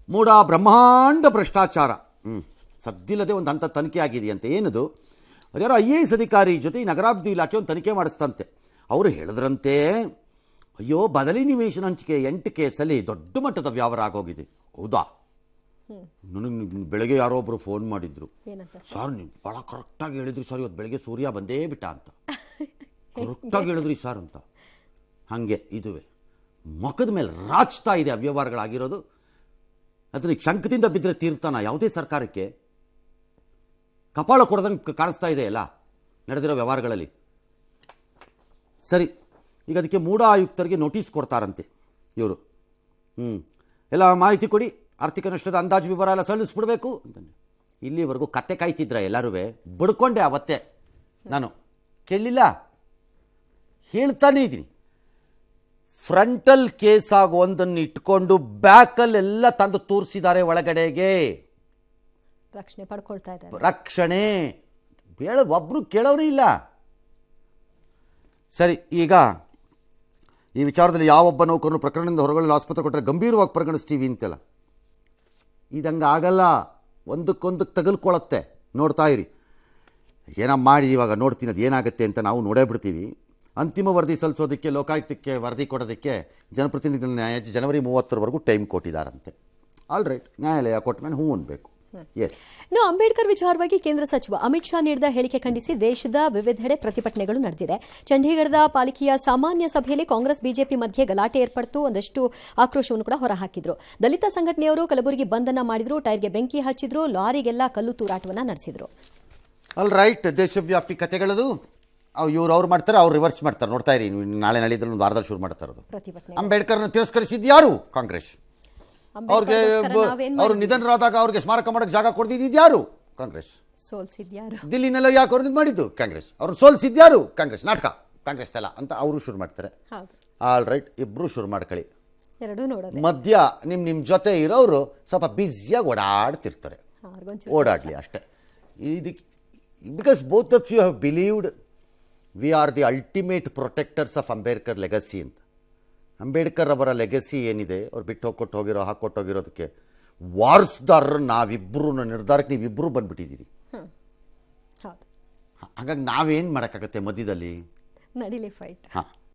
ಮೂಡ ಬ್ರಹ್ಮಾಂಡ ಭ್ರಷ್ಟಾಚಾರ ಸದ್ದಿಲ್ಲದೆ ಒಂದು ಹಂತ ತನಿಖೆ ಆಗಿದೆಯಂತೆ. ಏನದು? ಯಾರೋ IAS ಅಧಿಕಾರಿ ಜೊತೆ ಈ ನಗರಾಭಿವೃದ್ಧಿ ಇಲಾಖೆ ಒಂದು ತನಿಖೆ ಮಾಡಿಸ್ತಂತೆ. ಅವರು ಹೇಳಿದ್ರಂತೆ, ಅಯ್ಯೋ ಬದಲಿ ನಿವೇಶನ ಹಂಚಿಕೆ 8 ಕೇಸಲ್ಲಿ ದೊಡ್ಡ ಮಟ್ಟದ ವ್ಯವಹಾರ ಆಗೋಗಿದೆ. ಹೌದಾ? ನನಗೆ ಬೆಳಗ್ಗೆ ಯಾರೋ ಒಬ್ಬರು ಫೋನ್ ಮಾಡಿದ್ರು, ಸರ್ ನೀವು ಭಾಳ ಕರೆಕ್ಟಾಗಿ ಹೇಳಿದ್ರಿ ಸರ್, ಇವತ್ತು ಬೆಳಗ್ಗೆ ಸೂರ್ಯ ಬಂದೇ ಬಿಟ್ಟ ಅಂತ. ಕರೆಕ್ಟಾಗಿ ಹೇಳಿದ್ರಿ ಸರ್ ಅಂತ. ಹಾಗೆ ಇದುವೆ ಮುಖದ ಮೇಲೆ ರಾಚ್ತಾ ಇದೆ ಅವ್ಯವಹಾರಗಳಾಗಿರೋದು. ಅದನ್ನ ಶಂಕದಿಂದ ಬಿದ್ದರೆ ತೀರ್ತಾನ ಯಾವುದೇ ಸರ್ಕಾರಕ್ಕೆ? ಕಪಾಳ ಕೊಡದಂಗೆ ಕಾಣಿಸ್ತಾ ಇದೆ ಎಲ್ಲ ನಡೆದಿರೋ ವ್ಯವಹಾರಗಳಲ್ಲಿ. ಸರಿ, ಈಗ ಅದಕ್ಕೆ ಮೂಡ ಆಯುಕ್ತರಿಗೆ ನೋಟಿಸ್ ಕೊಡ್ತಾರಂತೆ ಇವರು. ಎಲ್ಲ ಮಾಹಿತಿ ಕೊಡಿ, ಆರ್ಥಿಕ ನಷ್ಟದ ಅಂದಾಜು ವಿವರ ಎಲ್ಲ ಸಲ್ಲಿಸ್ಬಿಡ್ಬೇಕು ಅಂತಂದು. ಇಲ್ಲಿವರೆಗೂ ಕತೆ ಕಾಯ್ತಿದ್ರ ಎಲ್ಲರೂ. ಬಡ್ಕೊಂಡೆ ಅವತ್ತೇ ನಾನು, ಕೇಳಲಿಲ್ಲ, ಹೇಳ್ತಾನೇ ಇದ್ದೀನಿ. ಫ್ರಂಟಲ್ ಕೇಸ್ ಆಗೋ ಒಂದನ್ನು ಇಟ್ಕೊಂಡು ಬ್ಯಾಕಲ್ಲೆಲ್ಲ ತಂದು ತೋರಿಸಿದ್ದಾರೆ ಒಳಗಡೆಗೆ. ರಕ್ಷಣೆ ಪಡ್ಕೊಳ್ತಾ ಇದ್ದಾರೆ. ರಕ್ಷಣೆ ಒಬ್ರು ಕೇಳೋರೇ ಇಲ್ಲ. ಸರಿ, ಈಗ ಈ ವಿಚಾರದಲ್ಲಿ ಯಾವೊಬ್ಬ ನೌಕರನು ಪ್ರಕರಣದಿಂದ ಹೊರಗಡೆ ಆಸ್ಪತ್ರೆ ಕೊಟ್ಟರೆ ಗಂಭೀರವಾಗಿ ಪರಿಗಣಿಸ್ತೀವಿ ಅಂತೆಲ್ಲ. ಇದಂಗೆ ಆಗಲ್ಲ, ಒಂದಕ್ಕೊಂದಕ್ಕೆ ತಗಲ್ಕೊಳತ್ತೆ. ನೋಡ್ತಾ ಇರಿ, ಏನೋ ಮಾಡಿ ಇವಾಗ ನೋಡ್ತೀನಿ ಅದು ಏನಾಗುತ್ತೆ ಅಂತ ನಾವು ನೋಡೇ ಬಿಡ್ತೀವಿ. ಅಂತಿಮ ವರದಿ ಸಲ್ಲಿಸೋದಕ್ಕೆ ಲೋಕಾಯುಕ್ತಕ್ಕೆ ವರದಿ ಕೊಡೋದಕ್ಕೆ ಜನಪ್ರತಿನಿಧಿಗಳ ನ್ಯಾಯಾಲಯ ಜನವರಿ 30ರವರೆಗೂ ಟೈಮ್ ಕೊಟ್ಟಿದ್ದಾರಂತೆ. ಆಲ್ ರೈಟ್, ನ್ಯಾಯಾಲಯ ಕೊಟ್ಟ ಮೇಲೆ ಹೂ ಅನ್ಬೇಕು. ಎಸ್. ಇನ್ನು ಅಂಬೇಡ್ಕರ್ ವಿಚಾರವಾಗಿ ಕೇಂದ್ರ ಸಚಿವ ಅಮಿತ್ ಶಾ ನೀಡಿದ ಹೇಳಿಕೆ ಖಂಡಿಸಿ ದೇಶದ ವಿವಿಧೆಡೆ ಪ್ರತಿಭಟನೆಗಳು ನಡೆದಿದೆ. ಚಂಡೀಗಢದ ಪಾಲಿಕೆಯ ಸಾಮಾನ್ಯ ಸಭೆಯಲ್ಲಿ ಕಾಂಗ್ರೆಸ್ ಬಿಜೆಪಿ ಮಧ್ಯೆ ಗಲಾಟೆ ಏರ್ಪಡಿತು. ಒಂದಷ್ಟು ಆಕ್ರೋಶವನ್ನು ಕೂಡ ಹೊರಹಾಕಿದ್ರು. ದಲಿತ ಸಂಘಟನೆಯವರು ಕಲಬುರಗಿ ಬಂದ್ ಅನ್ನ ಮಾಡಿದ್ರು, ಟೈರ್ಗೆ ಬೆಂಕಿ ಹಚ್ಚಿದ್ರು, ಲಾರಿಗೆಲ್ಲ ಕಲ್ಲು ತೂರಾಟವನ್ನ ನಡೆಸಿದ್ರು. ಆಲ್ ರೈಟ್, ದೇಶವ್ಯಾಪಿ ಕಥೆಗಳದು ಅವ್ರು ಮಾಡ್ತಾರೆ, ಅವ್ರು ರಿವರ್ಸ್ ಮಾಡ್ತಾರೆ. ನೋಡ್ತಾ ಇರಿ, ನಾಳೆ ನಾಳಿದ್ರಲ್ಲಿ ಒಂದು ವಾರದಲ್ಲಿ ಶುರು ಮಾಡ್ತಾರೆ ಅದು. ಅಂಬೇಡ್ಕರ್ನ ತಿರಸ್ಕರಿಸಿದ್ದು ಯಾರು? ಕಾಂಗ್ರೆಸ್. ಅವ್ರಿಗೆ ಅವರು ನಿಧನರಾದಾಗ ಅವ್ರಿಗೆ ಸ್ಮಾರಕ ಮಾಡಕ್ಕೆ ಜಾಗ ಕೊಡ್ದಿದ್ದು ಕಾಂಗ್ರೆಸ್. ಸೋಲ್ಸಿದ್ಯಾರು? ದಿಲ್ಲಿನೆಲ್ಲ ಯಾಕೆ ಅವ್ರದ್ದು ಮಾಡಿದ್ದು ಕಾಂಗ್ರೆಸ್. ಅವ್ರು ಸೋಲ್ಸಿದ್ಯಾರು? ಕಾಂಗ್ರೆಸ್. ನಾಟಕ ಕಾಂಗ್ರೆಸ್ ಎಲ್ಲ ಅಂತ ಅವರು ಶುರು ಮಾಡ್ತಾರೆ. ಆಲ್ ರೈಟ್, ಇಬ್ರು ಶುರು ಮಾಡ್ಕೊಳ್ಳಿ. ಮಧ್ಯ ನಿಮ್ಮ ಜೊತೆ ಇರೋರು ಸ್ವಲ್ಪ ಬ್ಯುಸಿಯಾಗಿ ಓಡಾಡ್ತಿರ್ತಾರೆ. ಓಡಾಡ್ಲಿ ಅಷ್ಟೇ. ಇದಕ್ಕೆ because both of you have believed we are the ultimate protectors of Ambedkar legacy ಅಂತ. ಅಂಬೇಡ್ಕರ್ ಅವರ ಲೆಗಸಿ ಏನಿದೆ, ಅವ್ರು ಬಿಟ್ಟು ಹಾಕ್ಕೊಟ್ಟೋಗಿರೋದಕ್ಕೆ ವಾರಸ್ದಾರರು ನಾವಿಬ್ಬರು ನಿರ್ಧಾರಕ್ಕೆ ನೀವಿಬ್ಬರು ಬಂದ್ಬಿಟ್ಟಿದ್ದೀರಿ. ಹಾಗಾಗಿ ನಾವೇನು ಮಾಡೋಕ್ಕಾಗತ್ತೆ ಮಧ್ಯದಲ್ಲಿ? ನಡೀಲಿ ಫೈಟ್. ಹಾಂ.